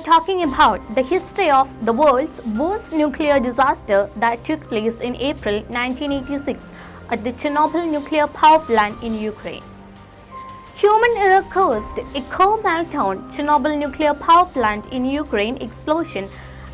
talking about the history of the world's worst nuclear disaster that took place in April 1986 at the Chernobyl nuclear power plant in Ukraine. Human error caused a core meltdown, Chernobyl nuclear power plant in Ukraine explosion,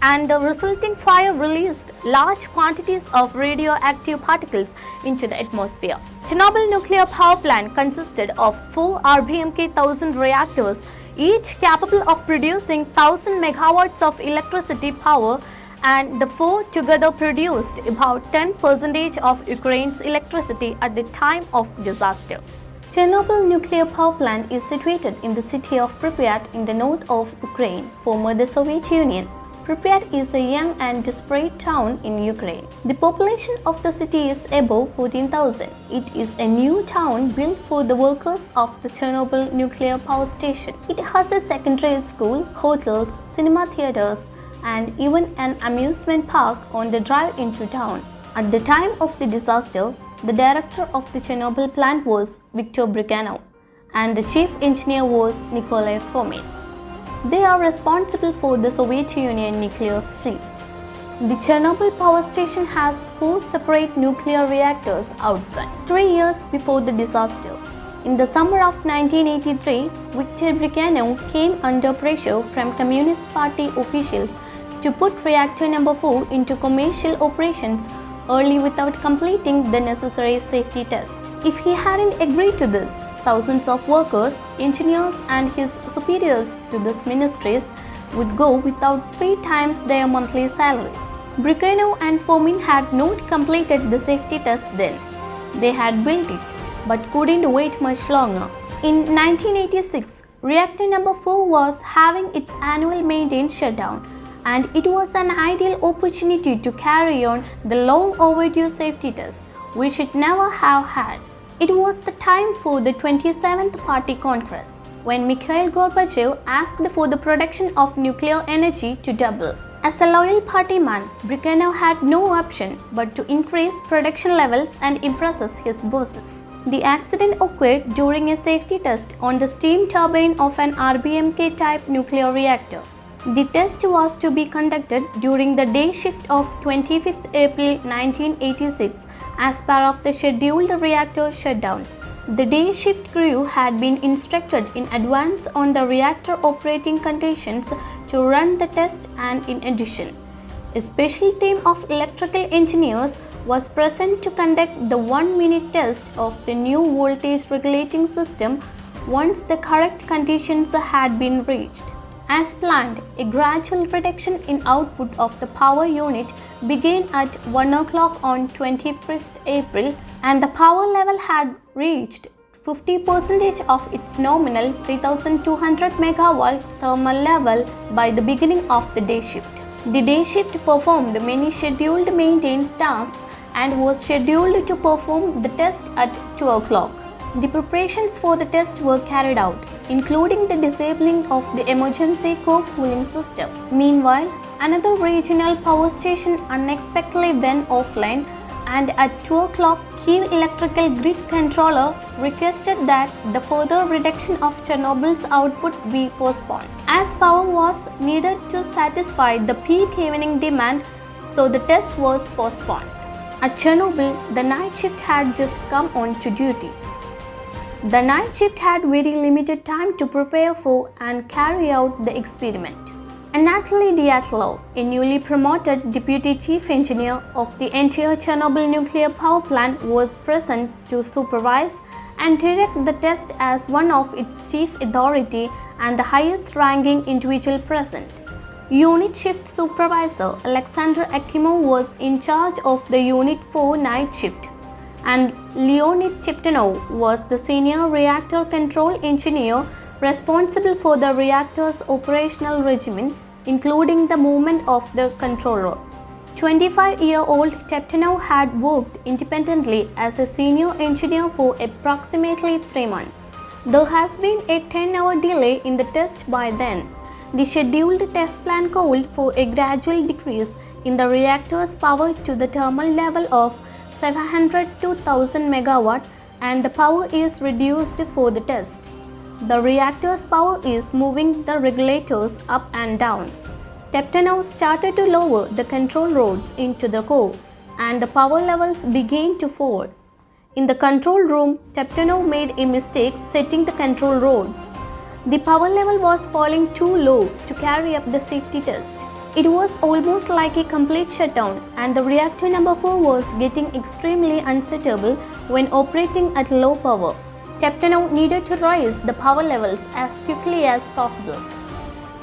and the resulting fire released large quantities of radioactive particles into the atmosphere. Chernobyl nuclear power plant consisted of 4 RBMK 1000 reactors, each capable of producing 1000 megawatts of electricity power, and the 4 together produced about 10% of Ukraine's electricity at the time of disaster. Chernobyl nuclear power plant is situated in the city of Pripyat in the north of Ukraine, former the Soviet Union. Pripyat is a young and disparate town in Ukraine. The population of the city is above 14,000. It is a new town built for the workers of the Chernobyl nuclear power station. It has a secondary school, hotels, cinema theaters, and even an amusement park on the drive into town. At the time of the disaster, the director of the Chernobyl plant was Viktor Brikhanov, and the chief engineer was Nikolai Fomin. They are responsible for the Soviet Union nuclear fleet. The Chernobyl power station has 4 separate nuclear reactors outside. 3 years before the disaster, in the summer of 1983, Viktor Brikhanov came under pressure from Communist Party officials to put reactor number 4 into commercial operations early without completing the necessary safety test. If he hadn't agreed to this, thousands of workers, engineers, and his superiors to these ministries would go without 3 times their monthly salaries. Brikhanov and Fomin had not completed the safety test then. They had built it, but couldn't wait much longer. In 1986, reactor number 4 was having its annual maintenance shutdown, and it was an ideal opportunity to carry on the long overdue safety test, which it never have had. It was the time for the 27th Party Congress, when Mikhail Gorbachev asked for the production of nuclear energy to double. As a loyal party man, Brikhanov had no option but to increase production levels and impress his bosses. The accident occurred during a safety test on the steam turbine of an RBMK type nuclear reactor. The test was to be conducted during the day shift of 25th April 1986 as part of the scheduled reactor shutdown. The day shift crew had been instructed in advance on the reactor operating conditions to run the test, and in addition, a special team of electrical engineers was present to conduct the 1-minute test of the new voltage regulating system once the correct conditions had been reached. As planned, a gradual reduction in output of the power unit began at 1 o'clock on 25th April, and the power level had reached 50% of its nominal 3200 megawatt thermal level by the beginning of the day shift. The day shift performed many scheduled maintenance tasks and was scheduled to perform the test at 2 o'clock. The preparations for the test were carried out, including the disabling of the emergency core cooling system. Meanwhile, another regional power station unexpectedly went offline, and at 2 o'clock, Kiev electrical grid controller requested that the further reduction of Chernobyl's output be postponed, as power was needed to satisfy the peak evening demand, so the test was postponed. At Chernobyl, the night shift had just come on to duty. The night shift had very limited time to prepare for and carry out the experiment. Anatoly Dyatlov, a newly promoted deputy chief engineer of the entire Chernobyl nuclear power plant, was present to supervise and direct the test as one of its chief authority and the highest ranking individual present. Unit shift supervisor Alexander Akimov was in charge of the Unit 4 night shift, and Leonid Cheptanov was the senior reactor control engineer responsible for the reactor's operational regimen, including the movement of the controller. 25-year-old Cheptanov had worked independently as a senior engineer for approximately 3 months. There has been a 10-hour delay in the test by then. The scheduled test plan called for a gradual decrease in the reactor's power to the thermal level of 700 to 1000 megawatt, and the power is reduced for the test. The reactor's power is moving the regulators up and down. Teptanov started to lower the control rods into the core, and the power levels began to fall. In the control room, Teptanov made a mistake setting the control rods. The power level was falling too low to carry up the safety test. It was almost like a complete shutdown, and the reactor number 4 was getting extremely unsuitable when operating at low power. Teptanov needed to raise the power levels as quickly as possible.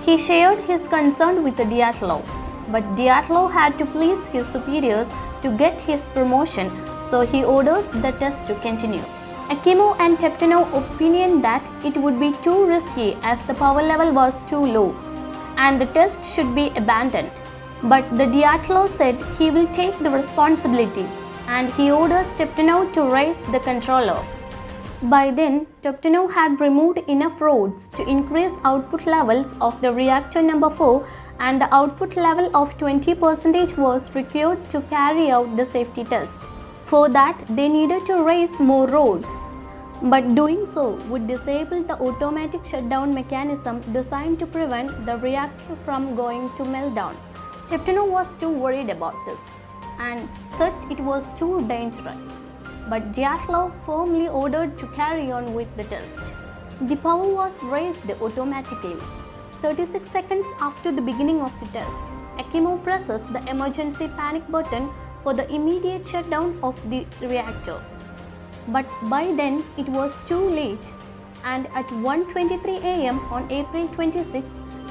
He shared his concern with Dyatlov, but Dyatlov had to please his superiors to get his promotion, so he orders the test to continue. Akimov and Teptanov's opinion that it would be too risky as the power level was too low, and the test should be abandoned. But the Dyatlov said he will take the responsibility, and he orders Teptanov to raise the controller. By then, Teptanov had removed enough rods to increase output levels of the reactor number 4, and the output level of 20% was required to carry out the safety test. For that, they needed to raise more rods. But doing so would disable the automatic shutdown mechanism designed to prevent the reactor from going to meltdown. Teptanov was too worried about this and said it was too dangerous. But Dyatlov firmly ordered to carry on with the test. The power was raised automatically. 36 seconds after the beginning of the test, Akimov presses the emergency panic button for the immediate shutdown of the reactor. But by then it was too late, and at 1:23 am on April 26,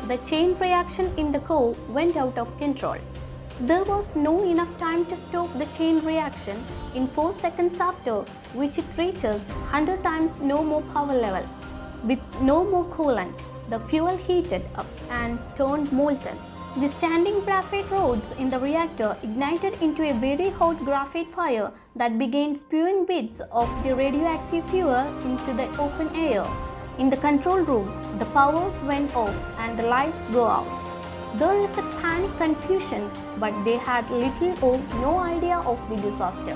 the chain reaction in the core went out of control. There was no enough time to stop the chain reaction in 4 seconds after which it reaches 100 times no more power level. With no more coolant, the fuel heated up and turned molten. The standing graphite rods in the reactor ignited into a very hot graphite fire that began spewing bits of the radioactive fuel into the open air. In the control room, the powers went off and the lights go out. There is a panic confusion, but they had little or no idea of the disaster.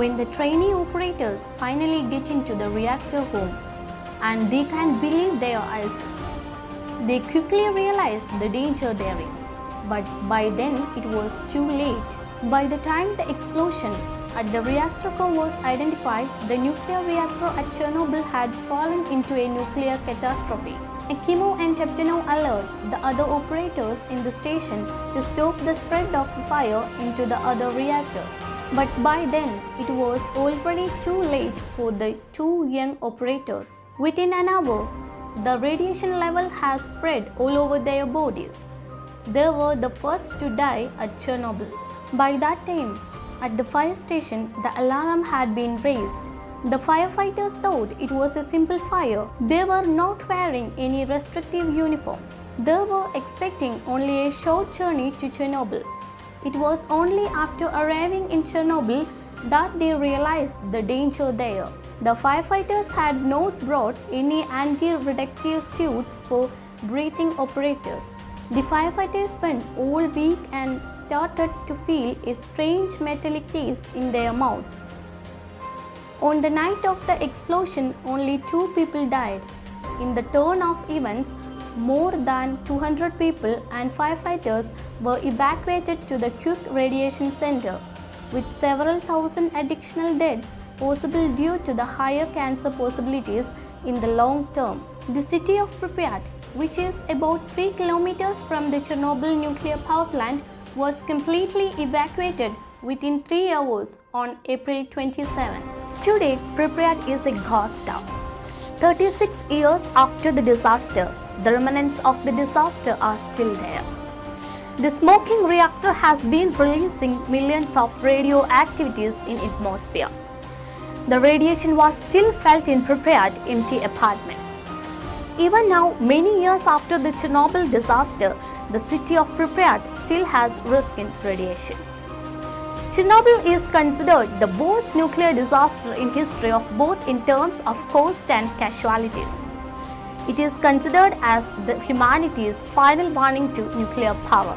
When the trainee operators finally get into the reactor room and they can't believe their eyes, they quickly realize the danger they're in. But by then it was too late. By the time the explosion at the reactor core was identified, the nuclear reactor at Chernobyl had fallen into a nuclear catastrophe. Akimov and Teptanov alert the other operators in the station to stop the spread of the fire into the other reactors. But by then, it was already too late for the two young operators. Within an hour, the radiation level has spread all over their bodies. They were the first to die at Chernobyl. By that time, at the fire station, the alarm had been raised. The firefighters thought it was a simple fire. They were not wearing any restrictive uniforms. They were expecting only a short journey to Chernobyl. It was only after arriving in Chernobyl that they realized the danger there. The firefighters had not brought any anti-reductive suits for breathing operators. The firefighters went all weak and started to feel a strange metallic taste in their mouths. On the night of the explosion, only 2 people died. In the turn of events, more than 200 people and firefighters were evacuated to the quick radiation center, with several thousand additional deaths possible due to the higher cancer possibilities in the long term. The city of Pripyat, which is about 3 kilometers from the Chernobyl nuclear power plant, was completely evacuated within 3 hours on April 27. Today, Pripyat is a ghost town. 36 years after the disaster, the remnants of the disaster are still there. The smoking reactor has been releasing millions of radioactivities in atmosphere. The radiation was still felt in Pripyat empty apartments. Even now, many years after the Chernobyl disaster, the city of Pripyat still has risk in radiation. Chernobyl is considered the worst nuclear disaster in history of both in terms of cost and casualties. It is considered as the humanity's final warning to nuclear power.